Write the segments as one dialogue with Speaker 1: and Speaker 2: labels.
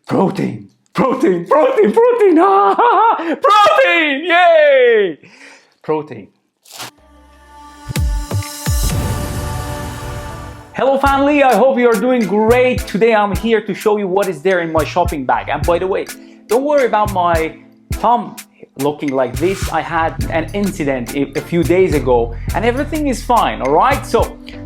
Speaker 1: Protein, protein, protein, protein, protein, yay! Protein. Hello family, I hope you are doing great. Today I'm here to show you what is there in my shopping bag. And by the way, don't worry about my thumb looking like this. I had an incident a few days ago and everything is fine, all right?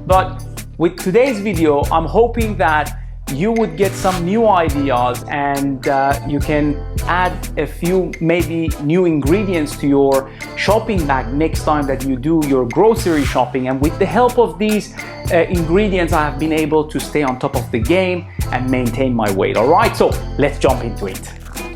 Speaker 1: But with today's video, I'm hoping that you would get some new ideas and you can add a few maybe new ingredients to your shopping bag next time that you do your grocery shopping. And with the help of these ingredients, I have been able to stay on top of the game and maintain my weight. All right, so let's jump into it.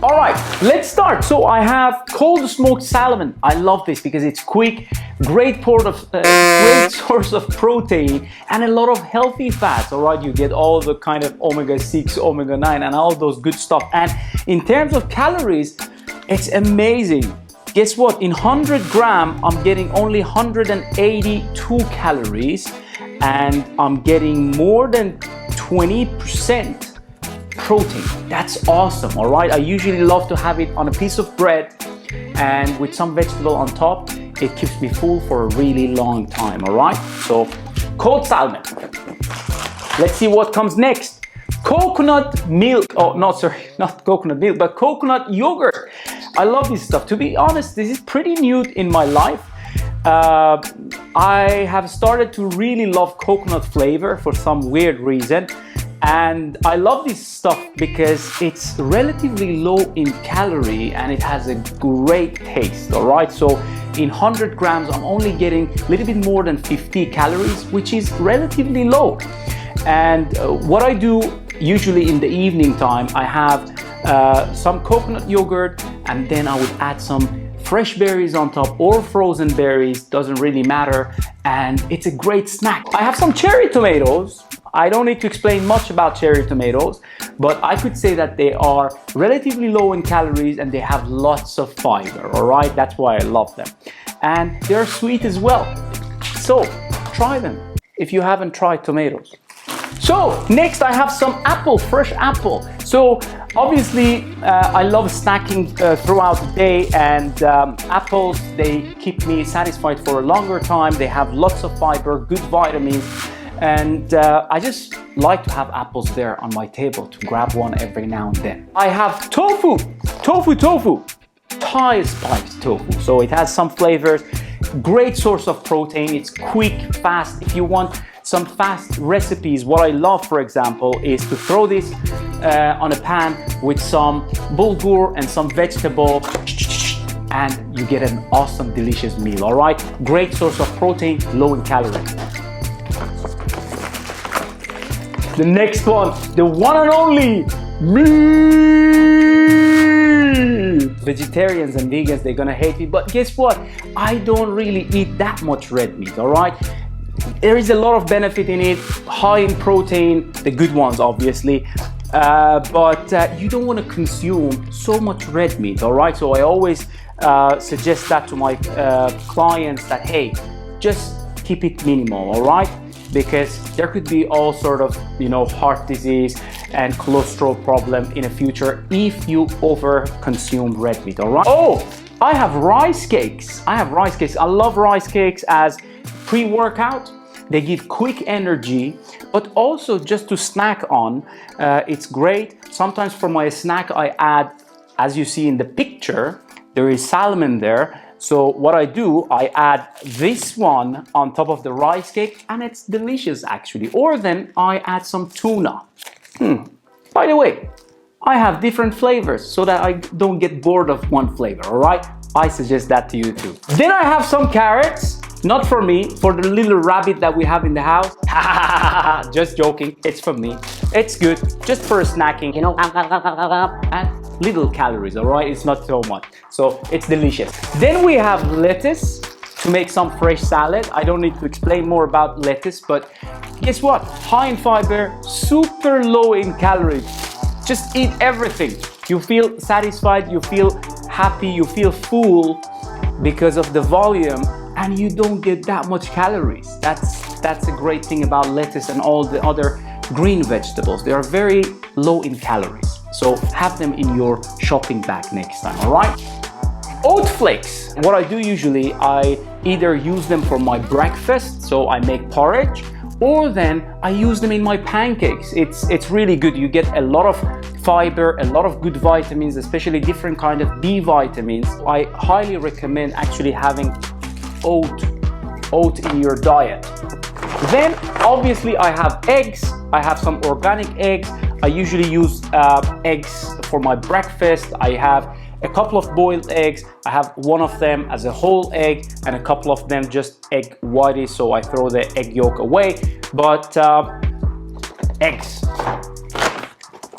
Speaker 1: All right, let's start. So I have cold smoked salmon. I love this because it's quick, great source of protein and a lot of healthy fats. All right, you get all the kind of omega-6, omega-9 and all those good stuff. And in terms of calories, it's amazing. Guess what? In 100 grams, I'm getting only 182 calories and I'm getting more than 20% protein. That's awesome. All right, I usually love to have it on a piece of bread and with some vegetable on top. It keeps me full for a really long time. All right, so cold salmon. Let's see what comes next. Coconut milk. Oh no, sorry, not coconut milk, but coconut yogurt. I love this stuff. To be honest, this is pretty new in my life. I have started to really love coconut flavor for some weird reason. And I love this stuff because it's relatively low in calorie and it has a great taste, all right? So in 100 grams, I'm only getting a little bit more than 50 calories, which is relatively low. And what I do usually in the evening time, I have some coconut yogurt and then I would add some fresh berries on top or frozen berries, doesn't really matter. And it's a great snack. I have some cherry tomatoes. I don't need to explain much about cherry tomatoes, but I could say that they are relatively low in calories and they have lots of fiber, all right? That's why I love them. And they're sweet as well. So try them if you haven't tried tomatoes. So next I have some apple, fresh apple. So obviously I love snacking throughout the day and apples, they keep me satisfied for a longer time. They have lots of fiber, good vitamins. And I just like to have apples there on my table to grab one every now and then. I have tofu, Thai spiced tofu. So it has some flavors, great source of protein. It's quick, fast. If you want some fast recipes, what I love, for example, is to throw this on a pan with some bulgur and some vegetable and you get an awesome, delicious meal, all right? Great source of protein, low in calories. The next one, the one and only meat. Vegetarians and vegans, they're gonna hate me, but guess what? I don't really eat that much red meat, all right? There is a lot of benefit in it, high in protein, the good ones obviously, but you don't wanna consume so much red meat, all right? So I always suggest that to my clients that, hey, just keep it minimal, all right? Because there could be all sort of, heart disease and cholesterol problem in the future if you over consume red meat, all right? Oh, I have rice cakes. I love rice cakes as pre-workout. They give quick energy, but also just to snack on. It's great. Sometimes for my snack, I add, as you see in the picture, there is salmon there. So what I do, I add this one on top of the rice cake and it's delicious actually. Or then I add some tuna. By the way, I have different flavors so that I don't get bored of one flavor, all right? I suggest that to you too. Then I have some carrots, not for me, for the little rabbit that we have in the house. Just joking, it's for me. It's good, just for snacking, and little calories, all right? It's not so much, so it's delicious. Then we have lettuce to make some fresh salad. I don't need to explain more about lettuce, but guess what? High in fiber, super low in calories. Just eat everything. You feel satisfied, you feel happy, you feel full because of the volume, and you don't get that much calories. That's a great thing about lettuce and all the other green vegetables. They are very low in calories. So have them in your shopping bag next time, all right? Oat flakes. What I do usually, I either use them for my breakfast, so I make porridge, or then I use them in my pancakes. It's really good. You get a lot of fiber, a lot of good vitamins, especially different kind of B vitamins. I highly recommend actually having oat in your diet. Then obviously I have eggs. I have some organic eggs. I usually use eggs for my breakfast. I have a couple of boiled eggs. I have one of them as a whole egg and a couple of them just egg whitey, so I throw the egg yolk away. But eggs.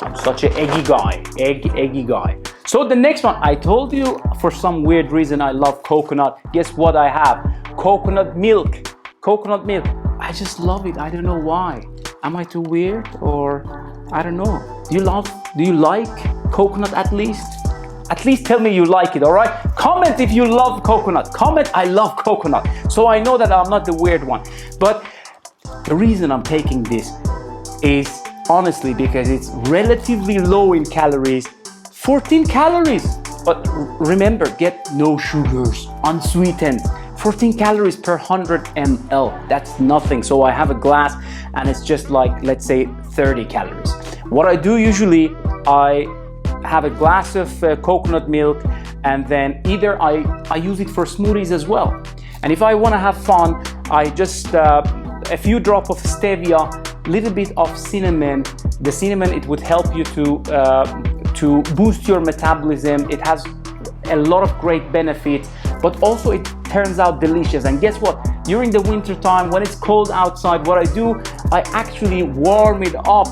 Speaker 1: I'm such an eggy guy, eggy guy. So the next one, I told you for some weird reason I love coconut. Guess what I have? Coconut milk. Coconut milk. I just love it. I don't know why. Am I too weird or I don't know. Do you like coconut at least? At least tell me you like it, all right? Comment if you love coconut. Comment, I love coconut. So I know that I'm not the weird one. But the reason I'm taking this is honestly because it's relatively low in calories. 14 calories. But remember, get no sugars, unsweetened. 14 calories per 100 ml. That's nothing. So I have a glass and it's just like, let's say 30 calories. What I do usually, I have a glass of coconut milk, and then either I use it for smoothies as well. And if I want to have fun, I just a few drops of stevia, little bit of cinnamon. The cinnamon, it would help you to boost your metabolism. It has a lot of great benefits, but also it turns out delicious. And guess what? During the winter time, when it's cold outside, what I do, I actually warm it up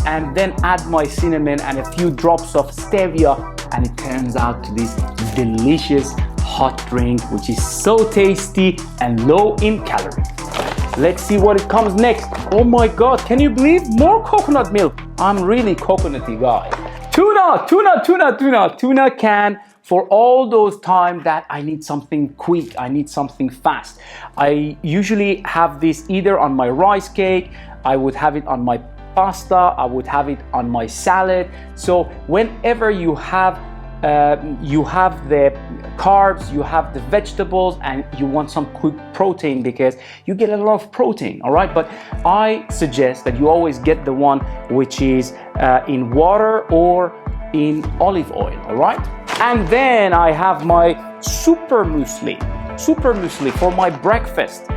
Speaker 1: and then add my cinnamon and a few drops of stevia, and it turns out to this delicious hot drink, which is so tasty and low in calories. Let's see what it comes next. Oh my God, can you believe more coconut milk? I'm really coconutty guy. Tuna can. For all those times that I need something quick, I need something fast. I usually have this either on my rice cake, I would have it on my pasta, I would have it on my salad. So whenever you have the carbs, you have the vegetables, and you want some quick protein because you get a lot of protein, all right? But I suggest that you always get the one which is in water or in olive oil, all right? And then I have my super muesli for my breakfast.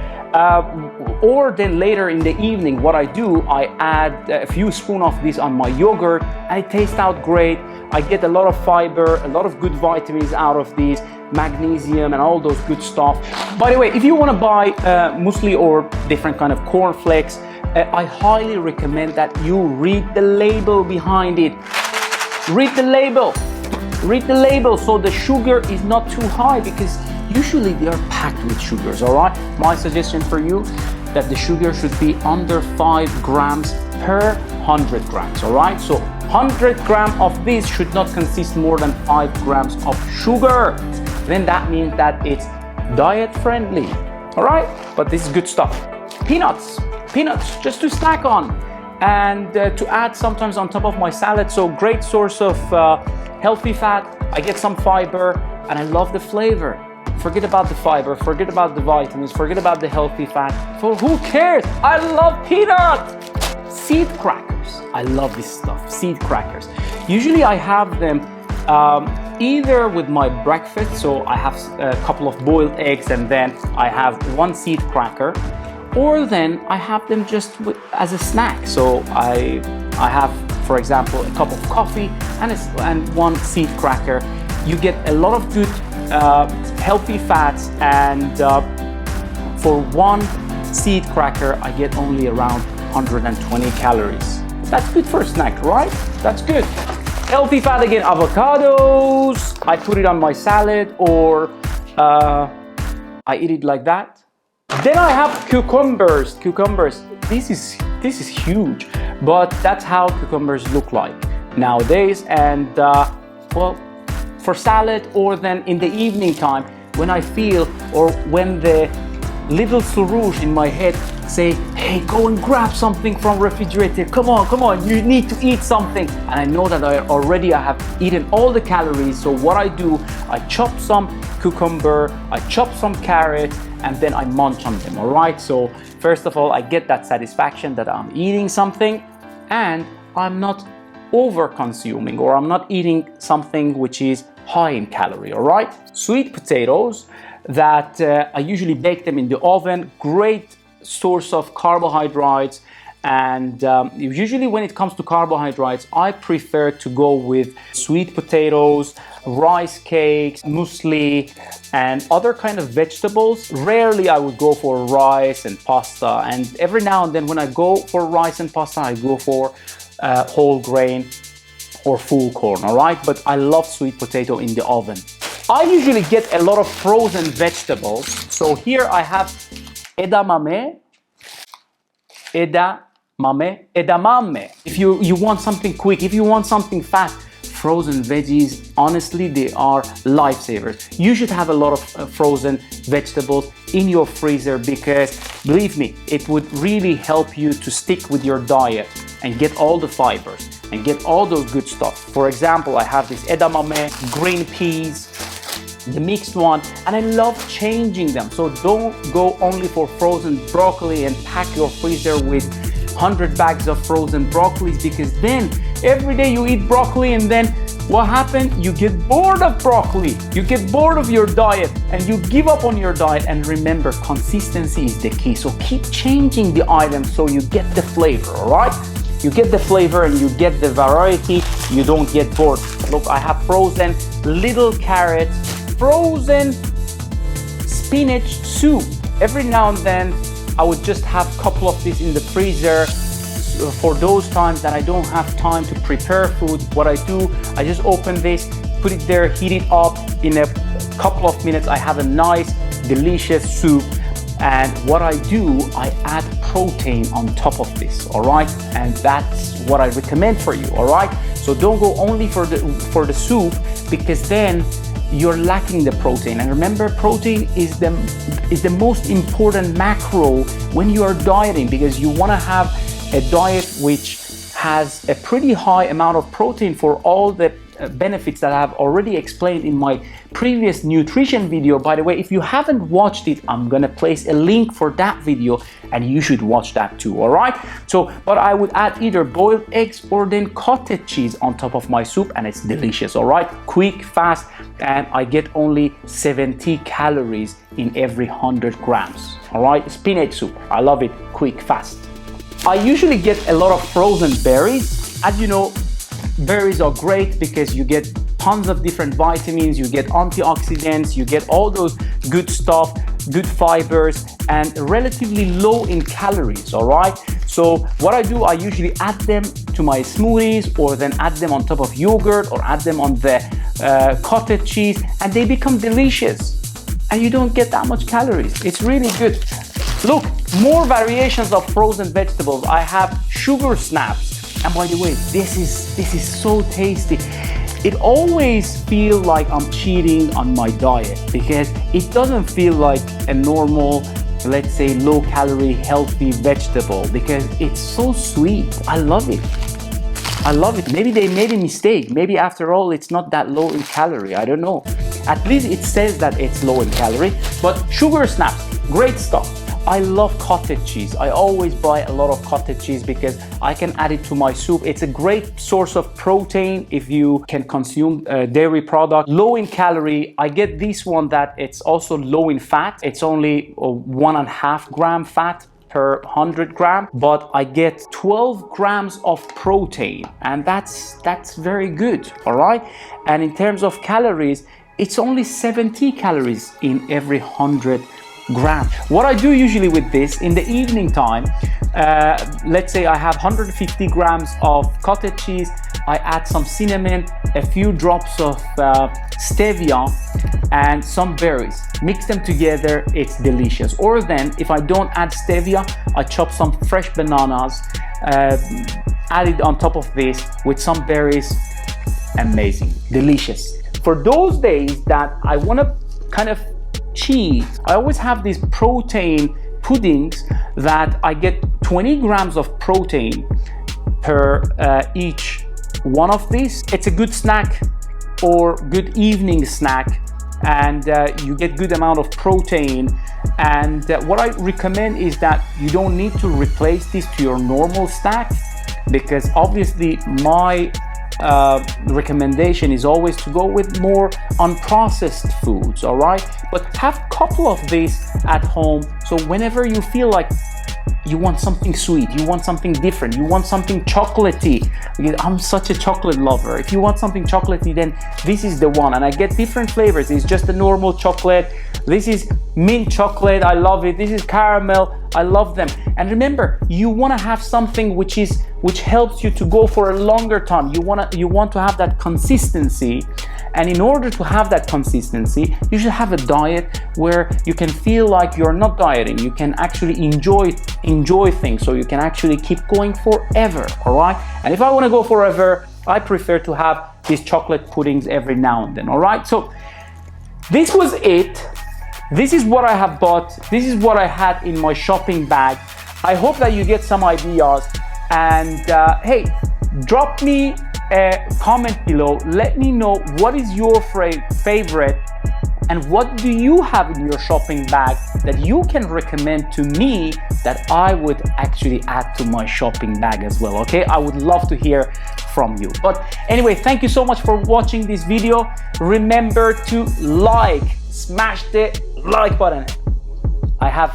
Speaker 1: Or then later in the evening, what I do, I add a few spoons of this on my yogurt, and it tastes out great. I get a lot of fiber, a lot of good vitamins out of these, magnesium and all those good stuff. By the way, if you want to buy muesli or different kind of cornflakes, I highly recommend that you read the label behind it. Read the label. Read the label so the sugar is not too high, because usually they are packed with sugars, all right? My suggestion for you, that the sugar should be under 5 grams per 100 grams, all right? So 100 grams of this should not consist more than 5 grams of sugar. Then that means that it's diet friendly, all right? But this is good stuff. Peanuts just to snack on and to add sometimes on top of my salad. So great source of healthy fat. I get some fiber and I love the flavor. Forget about the fiber, forget about the vitamins, forget about the healthy fat. For who cares? I love peanuts! Seed crackers. I love this stuff, seed crackers. Usually I have them either with my breakfast, so I have a couple of boiled eggs and then I have one seed cracker, or then I have them just as a snack. So I have, for example, a cup of coffee and one seed cracker. You get a lot of good healthy fats, and for one seed cracker I get only around 120 calories. That's good for a snack, right? That's good. Healthy fat again, avocados. I put it on my salad, or I eat it like that. Then I have cucumbers. This is huge, but that's how cucumbers look like nowadays. And well, for salad, or then in the evening time when I feel, or when the little Soroush in my head say, hey, go and grab something from refrigerator. Come on, you need to eat something. And I know that I have eaten all the calories. So what I do, I chop some cucumber, I chop some carrots, and then I munch on them, all right? So first of all, I get that satisfaction that I'm eating something and I'm not over consuming, or I'm not eating something which is high in calorie, all right? Sweet potatoes that I usually bake them in the oven, great source of carbohydrates. And usually when it comes to carbohydrates, I prefer to go with sweet potatoes, rice cakes, muesli, and other kind of vegetables. Rarely I would go for rice and pasta. And every now and then when I go for rice and pasta, I go for whole grain or full corn, all right? But I love sweet potato in the oven. I usually get a lot of frozen vegetables. So here I have edamame. If you want something quick, if you want something fast, frozen veggies, honestly, they are lifesavers. You should have a lot of frozen vegetables in your freezer because, believe me, it would really help you to stick with your diet and get all the fibers and get all those good stuff. For example, I have this edamame, green peas, the mixed one, and I love changing them. So don't go only for frozen broccoli and pack your freezer with 100 bags of frozen broccolis, because then every day you eat broccoli and then what happens? You get bored of broccoli, you get bored of your diet and you give up on your diet. And remember, consistency is the key. So keep changing the items so you get the flavor, all right? You get the flavor and you get the variety, you don't get bored. Look, I have frozen little carrots, frozen spinach soup. Every now and then I would just have a couple of these in the freezer for those times that I don't have time to prepare food. What I do, I just open this, put it there, heat it up. In a couple of minutes I have a nice delicious soup. And what I do, I add protein on top of this, all right? And that's what I recommend for you, all right? So don't go only for the soup, because then you're lacking the protein. And remember, protein is the most important macro when you are dieting, because you want to have a diet which has a pretty high amount of protein for all the benefits that I have already explained in my previous nutrition video. By the way, if you haven't watched it, I'm gonna place a link for that video and you should watch that too, all right? So, but I would add either boiled eggs or then cottage cheese on top of my soup, and it's delicious, all right? Quick, fast, and I get only 70 calories in every 100 grams, all right? Spinach soup, I love it, quick, fast. I usually get a lot of frozen berries. As you know, berries are great because you get tons of different vitamins, you get antioxidants, you get all those good stuff, good fibers, and relatively low in calories, all right? So what I do, I usually add them to my smoothies, or then add them on top of yogurt, or add them on the cottage cheese, and they become delicious. And you don't get that much calories. It's really good. Look, more variations of frozen vegetables. I have sugar snaps. And by the way, this is so tasty. It always feels like I'm cheating on my diet, because it doesn't feel like a normal, let's say, low calorie, healthy vegetable, because it's so sweet. I love it. I love it. Maybe they made a mistake. Maybe after all, it's not that low in calorie. I don't know. At least it says that it's low in calorie, but sugar snaps, great stuff. I love cottage cheese. I always buy a lot of cottage cheese because I can add it to my soup. It's a great source of protein if you can consume dairy product. Low in calorie. I get this one that it's also low in fat. It's only 1.5 gram fat per 100 gram, but I get 12 grams of protein, and that's very good, all right? And in terms of calories, it's only 70 calories in every 100 gram. What I do usually with this in the evening time, let's say I have 150 grams of cottage cheese, I add some cinnamon, a few drops of stevia, and some berries. Mix them together, it's delicious. Or then, if I don't add stevia, I chop some fresh bananas, add it on top of this with some berries. Amazing, delicious. For those days that I want to kind of cheat, I always have this protein puddings that I get 20 grams of protein per each one of these. It's a good snack or good evening snack, and you get good amount of protein. And what I recommend is that you don't need to replace this to your normal snack, because obviously my recommendation is always to go with more unprocessed foods, all right? But have a couple of these at home, so whenever you feel like you want something sweet, you want something different, you want something chocolatey, because I'm such a chocolate lover. If you want something chocolatey, then this is the one. And I get different flavors. It's just the normal chocolate. This is mint chocolate, I love it. This is caramel, I love them. And remember, you want to have something which helps you to go for a longer time. You want to have that consistency. And in order to have that consistency, you should have a diet where you can feel like you're not dieting. You can actually enjoy things, so you can actually keep going forever, all right? And if I want to go forever, I prefer to have these chocolate puddings every now and then, all right? So this was it. This is what I have bought. This is what I had in my shopping bag. I hope that you get some ideas. And hey, drop me a comment below. Let me know what is your favorite and what do you have in your shopping bag that you can recommend to me that I would actually add to my shopping bag as well, okay? I would love to hear from you. But anyway, thank you so much for watching this video. Remember to smash the like button. I have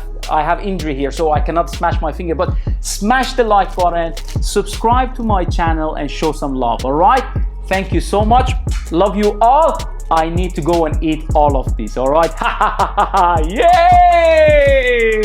Speaker 1: injury here, so I cannot smash my finger, but smash the like button, subscribe to my channel, and show some love, all right? Thank you so much. Love you all. I need to go and eat all of this, all right? Yay!